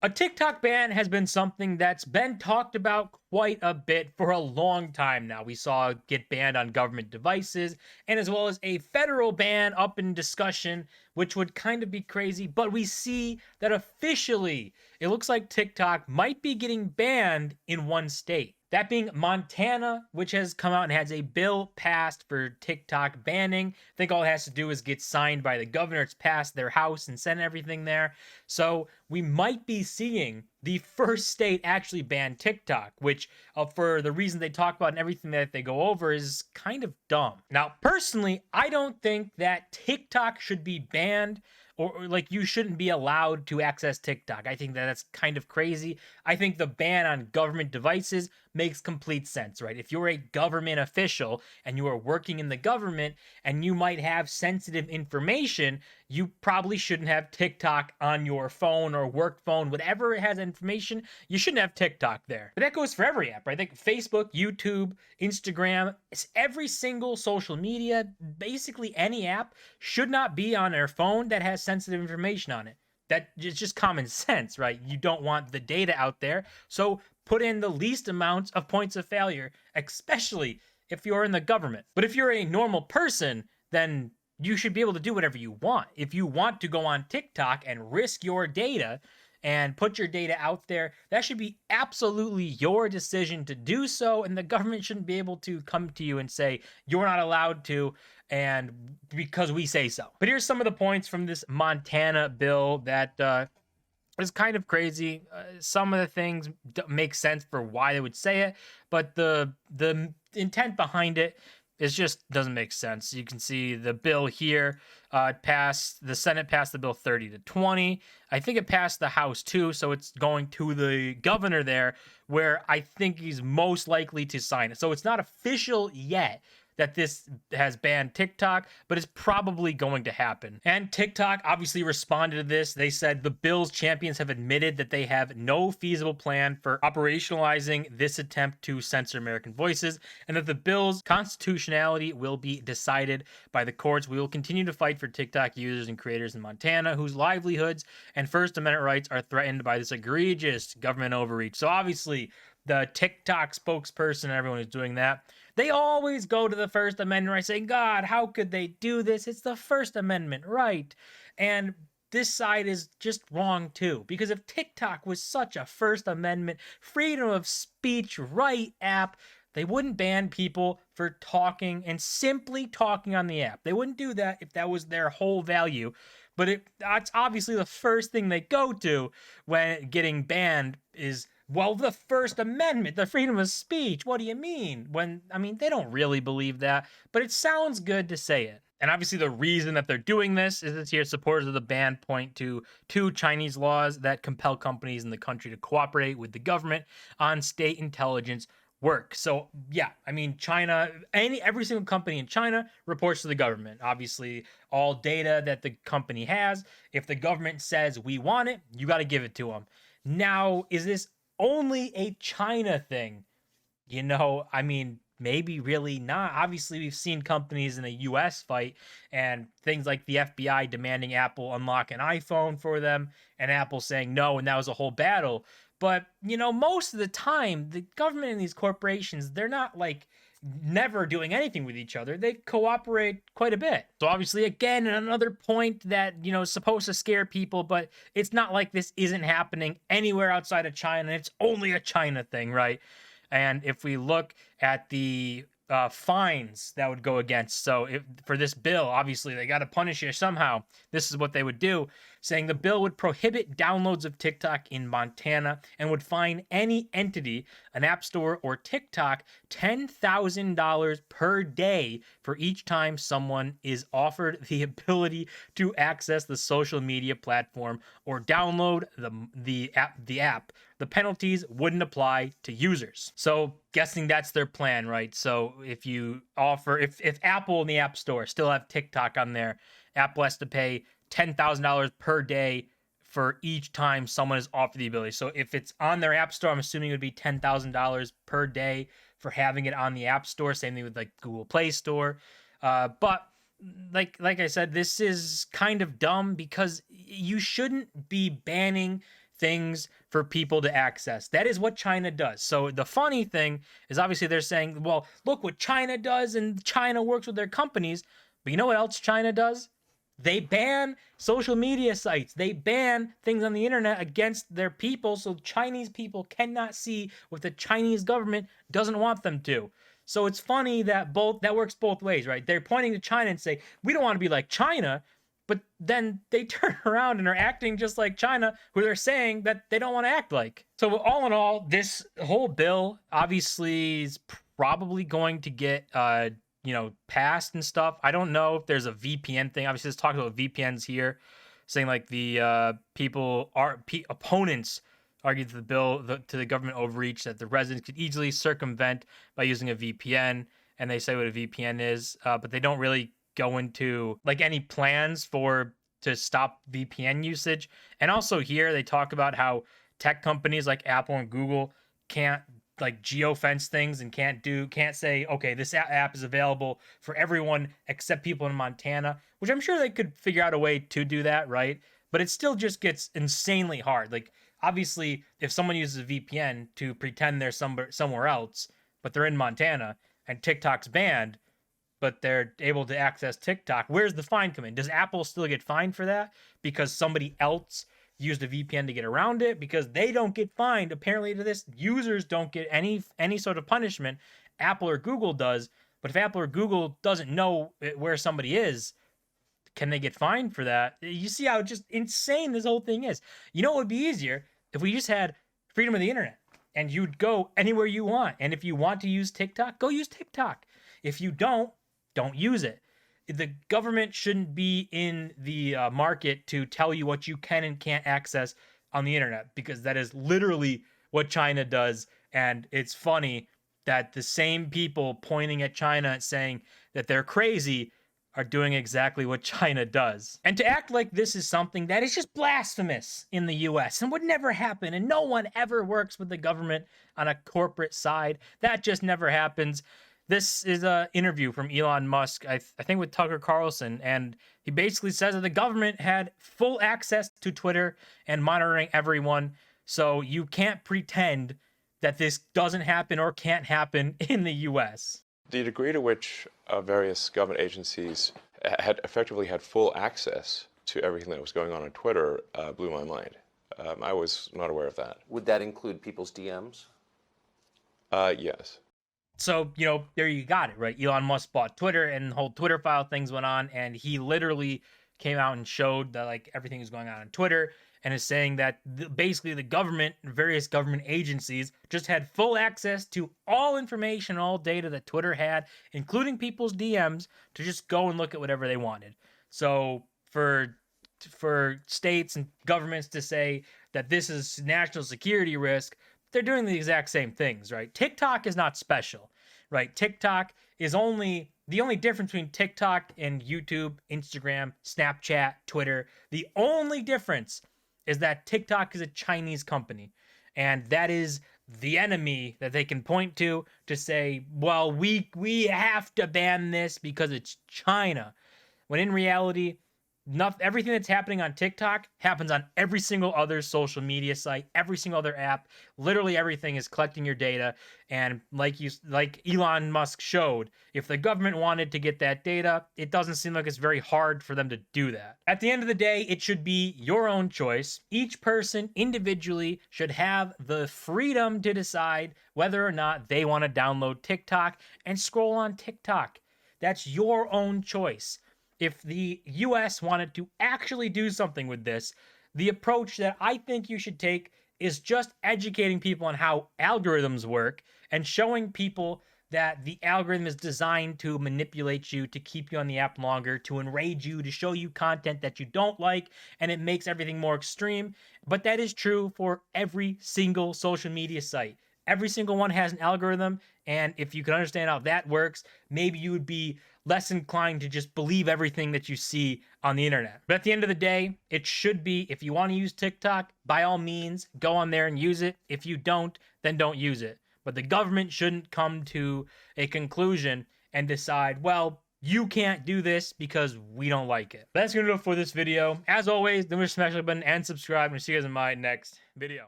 A TikTok ban has been something that's been talked about quite a bit for a long time now. We saw it get banned on government devices, and as well as a federal ban up in discussion, which would kind of be crazy. But we see that officially it looks like TikTok might be getting banned in one state. That being Montana, which has come out and has a bill passed for TikTok banning. I think all it has to do is get signed by the governor. It's passed their house and sent everything there. So we might be seeing the first state actually ban TikTok, which, for the reason they talk about and everything that they go over, is kind of dumb. Now, personally, I don't think that TikTok should be banned, or like you shouldn't be allowed to access TikTok. I think that that's kind of crazy. I think the ban on government devices makes complete sense, right? If you're a government official and you are working in the government and you might have sensitive information, you probably shouldn't have TikTok on your phone or work phone, whatever it has information. You shouldn't have TikTok there. But that goes for every app, right? I think Facebook, YouTube, Instagram, it's every single social media, basically any app should not be on their phone that has sensitive information on it. That is just common sense, right? You don't want the data out there, so put in the least amounts of points of failure, especially if you're in the government. But if you're a normal person, then you should be able to do whatever you want. If you want to go on TikTok and risk your data and put your data out there, that should be absolutely your decision to do so. And the government shouldn't be able to come to you and say, you're not allowed to, and because we say so. But here's some of the points from this Montana bill that is kind of crazy. Some of the things make sense for why they would say it, but the intent behind it is just doesn't make sense. You can see the bill here passed. The Senate passed the bill 30-20. I think it passed the House too, so it's going to the governor there, where I think he's most likely to sign it. So it's not official yet that this has banned TikTok, but it's probably going to happen. And TikTok obviously responded to this. They said the bill's champions have admitted that they have no feasible plan for operationalizing this attempt to censor American voices, and that the bill's constitutionality will be decided by the courts. We will continue to fight for TikTok users and creators in Montana whose livelihoods and First Amendment rights are threatened by this egregious government overreach. So obviously, the TikTok spokesperson and everyone who's doing that, they always go to the First Amendment right, saying, God, how could they do this? It's the First Amendment right. And this side is just wrong too. Because if TikTok was such a First Amendment freedom of speech right app, they wouldn't ban people for talking and simply talking on the app. They wouldn't do that if that was their whole value. But that's obviously the first thing they go to when getting banned is, well, the First Amendment, the freedom of speech. What do you mean? When, I mean, they don't really believe that, but it sounds good to say it. And obviously, the reason that they're doing this is that here supporters of the ban point to two Chinese laws that compel companies in the country to cooperate with the government on state intelligence work. So yeah, I mean, China, every single company in China reports to the government. Obviously, all data that the company has, if the government says we want it, you got to give it to them. Now, is this only a China thing? I mean, maybe really not. Obviously, we've seen companies in the US fight, and things like the FBI demanding Apple unlock an iPhone for them and Apple saying no, and that was a whole battle. But, most of the time, the government and these corporations, they're not like never doing anything with each other. They cooperate quite a bit. So obviously, again, another point that, is supposed to scare people, but it's not like this isn't happening anywhere outside of China. It's only a China thing, right? And if we look at the fines that would go against, so if for this bill, obviously they got to punish you somehow. This is what they would do, saying the bill would prohibit downloads of TikTok in Montana and would fine any entity, an app store or TikTok, $10,000 per day for each time someone is offered the ability to access the social media platform or download the app. The penalties wouldn't apply to users. So guessing that's their plan, right? So if Apple in the App Store still have TikTok on there, Apple has to pay $10,000 per day for each time someone is offered the ability. So if it's on their App Store, I'm assuming it would be $10,000 per day for having it on the App Store. Same thing with like Google Play Store. But like I said, this is kind of dumb because you shouldn't be banning things for people to access. That is what China does. So the funny thing is, obviously they're saying, well, look what China does, and China works with their companies. But you know what else China does? They ban social media sites. They ban things on the internet against their people, so Chinese people cannot see what the Chinese government doesn't want them to. So it's funny that that works both ways, right? They're pointing to China and say, we don't want to be like China, but then they turn around and are acting just like China, who they're saying that they don't want to act like. So all in all, this whole bill obviously is probably going to get passed and stuff. I don't know if there's a VPN thing. Obviously, let's talk about VPNs here, saying like the opponents argued the bill to the government overreach that the residents could easily circumvent by using a VPN, and they say what a VPN is, but they don't really go into like any plans to stop VPN usage. And also here they talk about how tech companies like Apple and Google can't like geofence things and can't say, okay, this app is available for everyone except people in Montana, which I'm sure they could figure out a way to do that, right? But it still just gets insanely hard. Like, obviously, if someone uses a VPN to pretend they're somewhere else, but they're in Montana and TikTok's banned, but they're able to access TikTok, where's the fine come in? Does Apple still get fined for that because somebody else used a VPN to get around it? Because they don't get fined. Apparently to this, users don't get any sort of punishment. Apple or Google does. But if Apple or Google doesn't know where somebody is, can they get fined for that? You see how just insane this whole thing is. You know what would be easier? If we just had freedom of the internet and you'd go anywhere you want. And if you want to use TikTok, go use TikTok. If you don't use it. The government shouldn't be in the market to tell you what you can and can't access on the internet, because that is literally what China does. And it's funny that the same people pointing at China saying that they're crazy are doing exactly what China does. And to act like this is something that is just blasphemous in the US and would never happen, and no one ever works with the government on a corporate side, that just never happens. This is an interview from Elon Musk, I think with Tucker Carlson, and he basically says that the government had full access to Twitter and monitoring everyone, so you can't pretend that this doesn't happen or can't happen in the US. The degree to which various government agencies had effectively had full access to everything that was going on Twitter blew my mind. I was not aware of that. Would that include people's DMs? Yes. So, there you got it, right? Elon Musk bought Twitter, and the whole Twitter file things went on, and he literally came out and showed that like everything is going on Twitter, and is saying that basically the government, various government agencies, just had full access to all information, all data that Twitter had, including people's DMs, to just go and look at whatever they wanted. So for states and governments to say that this is national security risk, they're doing the exact same things, right? TikTok is not special, right? TikTok is the only difference between TikTok and YouTube, Instagram, Snapchat, Twitter. The only difference is that TikTok is a Chinese company, and that is the enemy that they can point to say, well, we have to ban this because it's China. When in reality, everything that's happening on TikTok happens on every single other social media site, every single other app. Literally everything is collecting your data. And like Elon Musk showed, if the government wanted to get that data, it doesn't seem like it's very hard for them to do that. At the end of the day, it should be your own choice. Each person individually should have the freedom to decide whether or not they want to download TikTok and scroll on TikTok. That's your own choice. If the US wanted to actually do something with this, the approach that I think you should take is just educating people on how algorithms work and showing people that the algorithm is designed to manipulate you, to keep you on the app longer, to enrage you, to show you content that you don't like, and it makes everything more extreme. But that is true for every single social media site. Every single one has an algorithm, and if you can understand how that works, maybe you would be less inclined to just believe everything that you see on the internet. But at the end of the day, it should be, if you want to use TikTok, by all means, go on there and use it. If you don't, then don't use it. But the government shouldn't come to a conclusion and decide, well, you can't do this because we don't like it. That's gonna do it for this video. As always, don't forget to smash the like button and subscribe, and see you guys in my next video.